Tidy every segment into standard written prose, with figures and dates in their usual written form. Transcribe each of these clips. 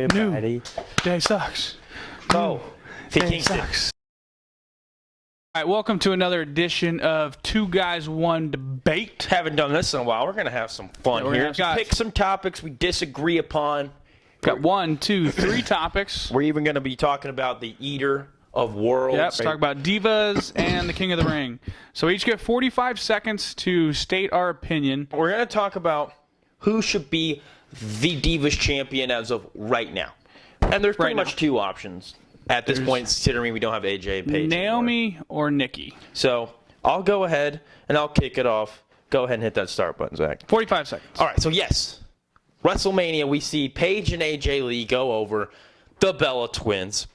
everybody. Day sucks. Go. Day sucks. All right, welcome to another edition of Two Guys, One Debate. Haven't done this in a while. We're going to have some fun here. Pick some topics we disagree upon. Got 1, 2, 3 topics. We're even going to be talking about the Eater of Worlds. Yep, talk about Divas and the King of the Ring. So we each get 45 seconds to state our opinion. We're going to talk about who should be the Divas champion as of right now. And there's pretty much two options at this point, considering we don't have AJ and Paige Naomi anymore. or Nikki. So I'll go ahead and I'll kick it off. Go ahead and hit that start button, Zach. 45 seconds. All right, so yes. WrestleMania, we see Paige and AJ Lee go over the Bella Twins.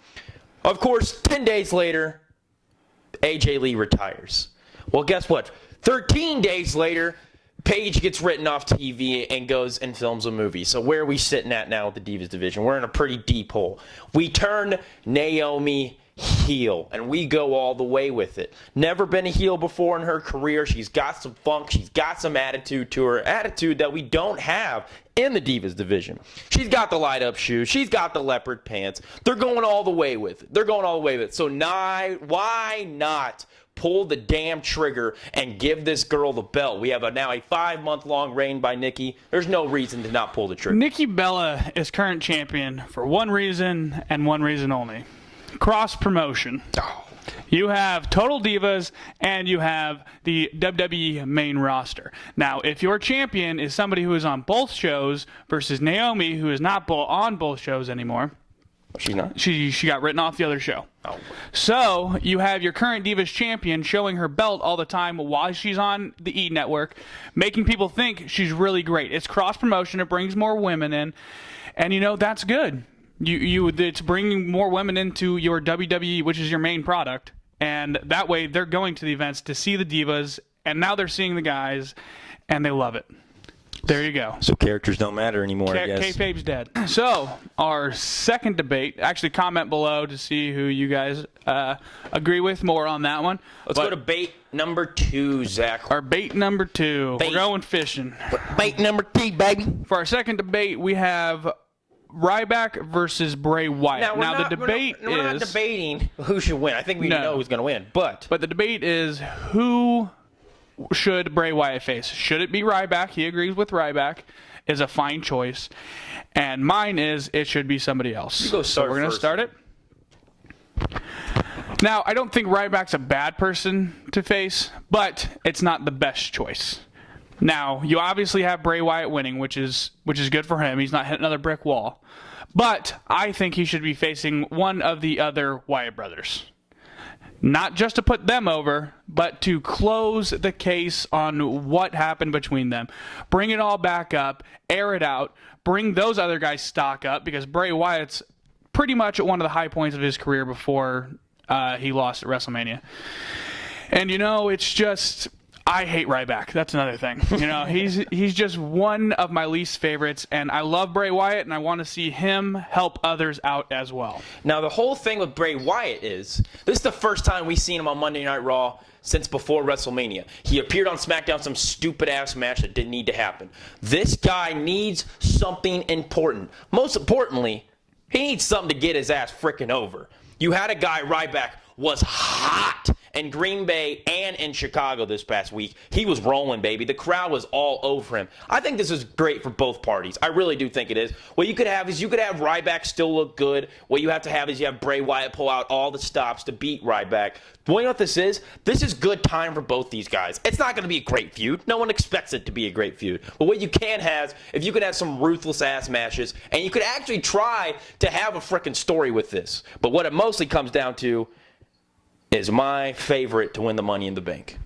Of course, 10 days later, AJ Lee retires. Well, guess what? 13 days later, Paige gets written off TV and goes and films a movie. So where are we sitting at now with the Divas division? We're in a pretty deep hole. We turn Naomi heel, and we go all the way with it. Never been a heel before in her career. She's got some funk. She's got some attitude to her. Attitude that we don't have in the Divas division. She's got the light-up shoes. She's got the leopard pants. They're going all the way with it. They're going all the way with it. So why not pull the damn trigger and give this girl the belt? We have now a 5-month-long reign by Nikki. There's no reason to not pull the trigger. Nikki Bella is current champion for one reason and one reason only. Cross promotion. Oh. You have Total Divas and you have the WWE main roster. Now, if your champion is somebody who is on both shows versus Naomi, who is not on both shows anymore, She's not? She got written off the other show. Oh. So you have your current Divas champion showing her belt all the time while she's on the E! Network, making people think she's really great. It's cross promotion. It brings more women in, and that's good. It's bringing more women into your WWE, which is your main product, and that way they're going to the events to see the Divas, and now they're seeing the guys, and they love it. There you go. So characters don't matter anymore, I guess. Kayfabe's dead. So, our second debate, actually comment below to see who you guys agree with more on that one. Let's go to bait number 2, Zach. Our bait number 2. We're going fishing. Bait number 3, baby. For our second debate, we have Ryback versus Bray Wyatt. We're not debating who should win. I think we know who's going to win. But the debate is who should Bray Wyatt face? Should it be Ryback? He agrees with Ryback. Is a fine choice. And mine is it should be somebody else. You go so we're going to start it. Now, I don't think Ryback's a bad person to face, but it's not the best choice. Now, you obviously have Bray Wyatt winning, which is good for him. He's not hitting another brick wall. But I think he should be facing one of the other Wyatt brothers. Not just to put them over, but to close the case on what happened between them. Bring it all back up, air it out, bring those other guys' stock up, because Bray Wyatt's pretty much at one of the high points of his career before he lost at WrestleMania. And, it's just... I hate Ryback. That's another thing. He's just one of my least favorites, and I love Bray Wyatt, and I want to see him help others out as well. Now, the whole thing with Bray Wyatt is, this is the first time we've seen him on Monday Night Raw since before WrestleMania. He appeared on SmackDown, some stupid-ass match that didn't need to happen. This guy needs something important. Most importantly, he needs something to get his ass freaking over. You had a guy, Ryback, was hot in Green Bay and in Chicago this past week. He was rolling, baby. The crowd was all over him. I think this is great for both parties. I really do think it is. What you could have is Ryback still look good. What you have to have is you have Bray Wyatt pull out all the stops to beat Ryback. You know what this is? This is good time for both these guys. It's not going to be a great feud. No one expects it to be a great feud. But what you can have, if you could have some ruthless-ass matches, and you could actually try to have a freaking story with this. But what it mostly comes down to is my favorite to win the Money in the Bank.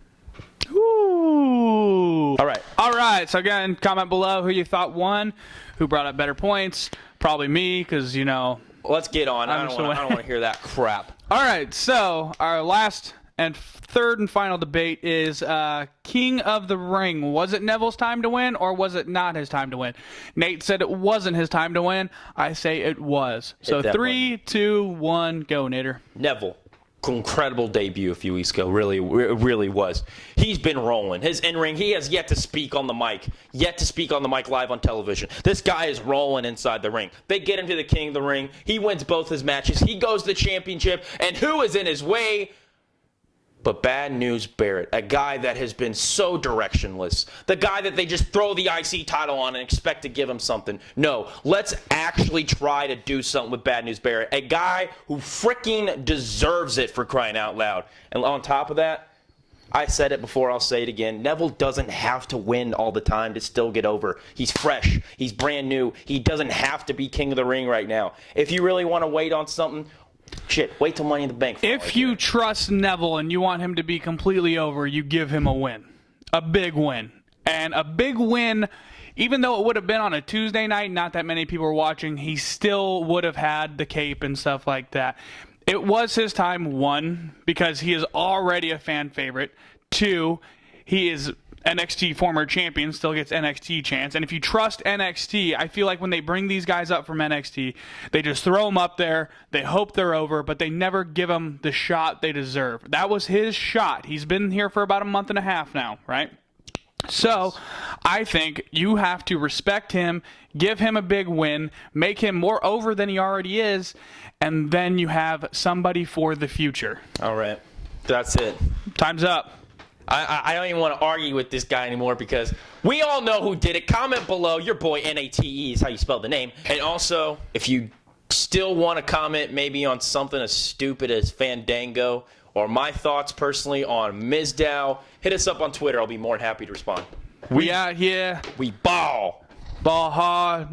Ooh. All right. So again, comment below who you thought won, who brought up better points. Probably me, because, Let's get on. I don't want to hear that crap. All right, so our last and third and final debate is King of the Ring. Was it Neville's time to win, or was it not his time to win? Nate said it wasn't his time to win. I say it was. So 3, 2, 1, go, Nader. Neville. incredible debut a few weeks ago. Really, it really was. He's been rolling. His in-ring, he has yet to speak on the mic. Yet to speak on the mic live on television. This guy is rolling inside the ring. They get him to the King of the Ring. He wins both his matches. He goes to the championship. And who is in his way? But Bad News Barrett, a guy that has been so directionless. The guy that they just throw the IC title on and expect to give him something. No, let's actually try to do something with Bad News Barrett. A guy who freaking deserves it, for crying out loud. And on top of that, I said it before, I'll say it again. Neville doesn't have to win all the time to still get over. He's fresh. He's brand new. He doesn't have to be King of the Ring right now. If you really want to wait on something, wait till Money in the Bank. If you trust Neville and you want him to be completely over, you give him a win. A big win. And a big win, even though it would have been on a Tuesday night, not that many people were watching, he still would have had the cape and stuff like that. It was his time, one, because he is already a fan favorite. Two, he is NXT former champion, still gets NXT chance. And if you trust NXT, I feel like when they bring these guys up from NXT, they just throw them up there, they hope they're over, but they never give them the shot they deserve. That was his shot. He's been here for about a month and a half now, right? So I think you have to respect him, give him a big win, make him more over than he already is, and then you have somebody for the future. All right. That's it. Time's up. I don't even want to argue with this guy anymore because we all know who did it. Comment below. Your boy, Nate is how you spell the name. And also, if you still want to comment maybe on something as stupid as Fandango or my thoughts personally on Mizdow, hit us up on Twitter. I'll be more than happy to respond. We out here. We ball. Ball hard.